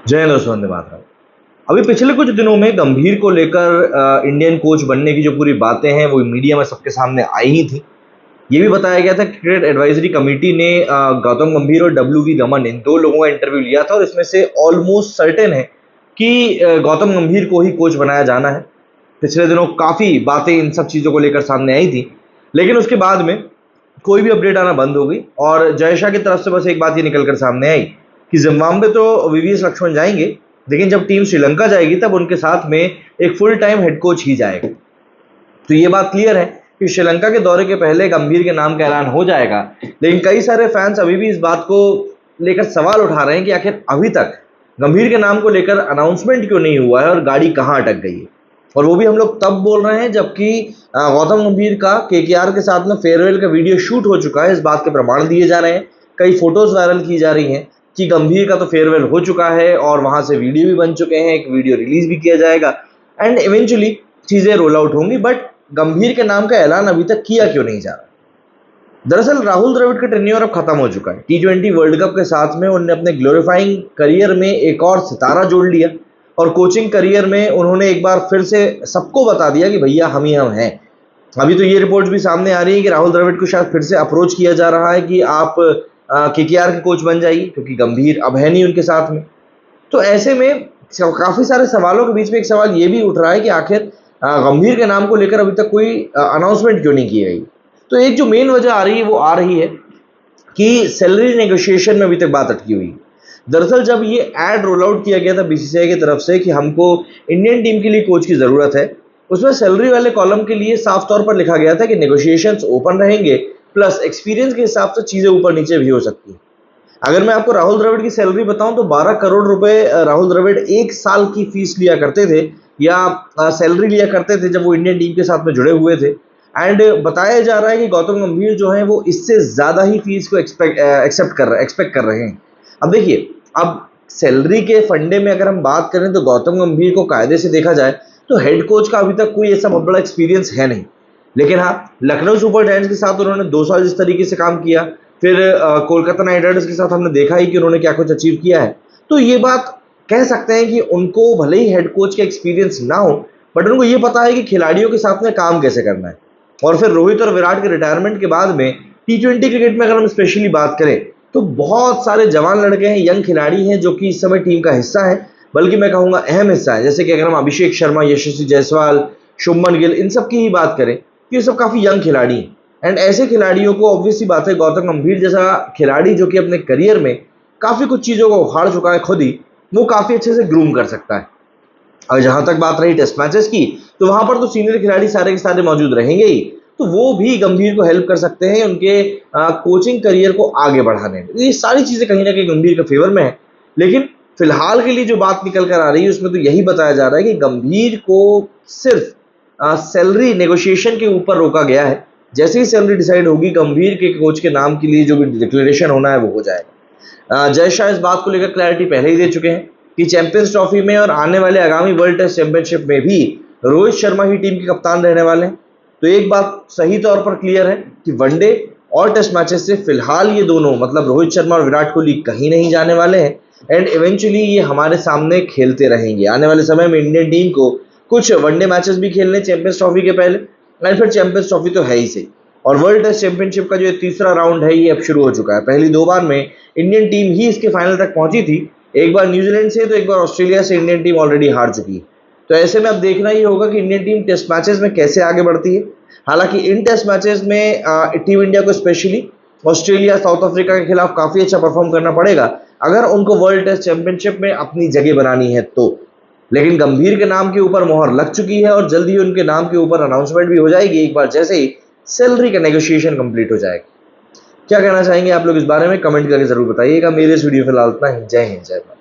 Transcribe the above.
जय हिंद दोस्तों, वंदे मातरम। अभी पिछले कुछ दिनों में गंभीर को लेकर इंडियन कोच बनने की जो पूरी बातें हैं वो मीडिया में सबके सामने आई ही थी। ये भी बताया गया था कि क्रिकेट एडवाइजरी कमेटी ने गौतम गंभीर और डब्ल्यू वी रमन इन दो लोगों का इंटरव्यू लिया था और इसमें से ऑलमोस्ट सर्टेन है कि गौतम गंभीर को ही कोच बनाया जाना है। पिछले दिनों काफ़ी बातें इन सब चीज़ों को लेकर सामने आई थी, लेकिन उसके बाद में कोई भी अपडेट आना बंद हो गई और जय शाह की तरफ से बस एक बात ये निकल कर सामने आई कि जिम्बाब्वे तो वीवीएस लक्ष्मण जाएंगे, लेकिन जब टीम श्रीलंका जाएगी तब उनके साथ में एक फुल टाइम हेड कोच ही जाएगा। तो ये बात क्लियर है कि श्रीलंका के दौरे के पहले गंभीर के नाम का ऐलान हो जाएगा। लेकिन कई सारे फैंस अभी भी इस बात को लेकर सवाल उठा रहे हैं कि आखिर अभी तक गंभीर के नाम को लेकर अनाउंसमेंट क्यों नहीं हुआ है और गाड़ी कहाँ अटक गई है। और वो भी हम लोग तब बोल रहे हैं जबकि गौतम गंभीर का केकेआर के साथ में फेयरवेल का वीडियो शूट हो चुका है। इस बात के प्रमाण दिए जा रहे हैं, कई फोटोज वायरल की जा रही हैं कि गंभीर का तो फेयरवेल हो चुका है और वहां से वीडियो भी बन चुके हैं, एक वीडियो रिलीज भी किया जाएगा एंड इवेंचुअली चीजें रोल आउट होंगी। बट गंभीर के नाम का ऐलान अभी तक किया क्यों नहीं जा रहा। दरअसल राहुल द्रविड़ का टेन्योर अब खत्म हो चुका है। T20 वर्ल्ड कप के साथ में उन्होंने अपने ग्लोरीफाइंग करियर में एक और सितारा जोड़ लिया और कोचिंग करियर में उन्होंने एक बार फिर से सबको बता दिया कि भैया हम ही हम हैं। अभी तो ये रिपोर्ट्स भी सामने आ रही है कि राहुल द्रविड़ को शायद फिर से अप्रोच किया जा रहा है कि आप केकेआर के कोच बन जाइए, क्योंकि गंभीर अब है नहीं उनके साथ में। तो ऐसे में काफी सारे सवालों के बीच में एक सवाल ये भी उठ रहा है कि आखिर गंभीर के नाम को लेकर अभी तक कोई अनाउंसमेंट क्यों नहीं की गई। तो एक जो मेन वजह आ रही है वो आ रही है कि सैलरी नेगोशिएशन में अभी तक बात अटकी हुई। दरअसल जब ये एड रोल आउट किया गया था बीसीसीआई की तरफ से कि हमको इंडियन टीम के लिए कोच की ज़रूरत है, उसमें सैलरी वाले कॉलम के लिए साफ तौर पर लिखा गया था कि नेगोशिएशंस ओपन रहेंगे, प्लस एक्सपीरियंस के हिसाब से चीज़ें ऊपर नीचे भी हो सकती है। अगर मैं आपको राहुल द्रविड़ की सैलरी बताऊं तो 12 करोड़ रुपए राहुल द्रविड़ एक साल की फीस लिया करते थे या सैलरी लिया करते थे जब वो इंडियन टीम के साथ में जुड़े हुए थे। एंड बताया जा रहा है कि गौतम गंभीर जो है वो इससे ज़्यादा ही फीस को एक्सपेक्ट कर रहे हैं। अब देखिए, अब सैलरी के फंडे में अगर हम बात करें तो गौतम गंभीर को कायदे से देखा जाए तो हेड कोच का अभी तक कोई ऐसा बहुत बड़ा एक्सपीरियंस है नहीं। लेकिन हाँ, लखनऊ सुपर जायंट्स के साथ उन्होंने 2 साल जिस तरीके से काम किया, फिर कोलकाता नाइट राइडर्स के साथ हमने देखा ही कि उन्होंने क्या कुछ अचीव किया है। तो ये बात कह सकते हैं कि उनको भले ही हेड कोच का एक्सपीरियंस ना हो, बट उनको ये पता है कि खिलाड़ियों के साथ में काम कैसे करना है। और फिर रोहित और विराट के रिटायरमेंट के बाद में T20 क्रिकेट में अगर हम स्पेशली बात करें तो बहुत सारे जवान लड़के हैं, यंग खिलाड़ी हैं जो कि इस समय टीम का हिस्सा है, बल्कि मैं कहूँगा अहम हिस्सा है। जैसे कि अगर हम अभिषेक शर्मा, यशस्वी जायसवाल, शुभमन गिल, इन सब की ही बात करें तो ये सब काफ़ी यंग खिलाड़ी हैं। एंड ऐसे खिलाड़ियों को ऑब्वियसली बात है, गौतम गंभीर जैसा खिलाड़ी जो कि अपने करियर में काफ़ी कुछ चीज़ों को उखाड़ चुका है खुद ही, वो काफ़ी अच्छे से ग्रूम कर सकता है। और जहाँ तक बात रही टेस्ट मैचेस की, तो वहाँ पर तो सीनियर खिलाड़ी सारे के सारे मौजूद रहेंगे ही, तो वो भी गंभीर को हेल्प कर सकते हैं उनके कोचिंग करियर को आगे बढ़ाने में। ये सारी चीज़ें कहीं ना कहीं गंभीर के फेवर में है। लेकिन फिलहाल के लिए जो बात निकल कर आ रही है उसमें तो यही बताया जा रहा है कि गंभीर को सिर्फ सैलरी नेगोशिएशन के ऊपर रोका गया है। जैसे ही सैलरी डिसाइड होगी, गंभीर के कोच के नाम के लिए जो भी डिक्लेरेशन होना है वो हो जाएगा। जय शाह इस बात को लेकर क्लैरिटी पहले ही दे चुके हैं कि चैंपियंस ट्रॉफी में और आने वाले आगामी वर्ल्ड टेस्ट चैंपियनशिप में भी रोहित शर्मा ही टीम के कप्तान रहने वाले हैं। तो एक बात सही तौर पर क्लियर है कि वनडे और टेस्ट मैचेस से फिलहाल ये दोनों, मतलब रोहित शर्मा और विराट कोहली, कहीं नहीं जाने वाले हैं एंड इवेंचुअली ये हमारे सामने खेलते रहेंगे। आने वाले समय में इंडियन टीम को कुछ वनडे मैचेस भी खेलने चैंपियंस ट्रॉफी के पहले, एंड फिर चैंपियंस ट्रॉफी तो है ही सही। और वर्ल्ड टेस्ट चैंपियनशिप का जो तीसरा राउंड है ये अब शुरू हो चुका है। पहली 2 बार में इंडियन टीम ही इसके फाइनल तक पहुंची थी, एक बार न्यूजीलैंड से तो एक बार ऑस्ट्रेलिया से इंडियन टीम ऑलरेडी हार चुकी है। तो ऐसे में अब देखना ही होगा कि इंडियन टीम टेस्ट मैचेस में कैसे आगे बढ़ती है। हालांकि इन टेस्ट मैचेस में टीम इंडिया को स्पेशली ऑस्ट्रेलिया, साउथ अफ्रीका के खिलाफ काफ़ी अच्छा परफॉर्म करना पड़ेगा अगर उनको वर्ल्ड टेस्ट चैंपियनशिप में अपनी जगह बनानी है तो। लेकिन गंभीर के नाम के ऊपर मोहर लग चुकी है और जल्द ही उनके नाम के ऊपर अनाउंसमेंट भी हो जाएगी एक बार जैसे ही सैलरी का नेगोशिएशन कंप्लीट हो जाएगा। क्या कहना चाहेंगे आप लोग इस बारे में, कमेंट करके जरूर बताइएगा। मेरे इस वीडियो फिलहाल इतना ही। जय हिंद, जय भारत।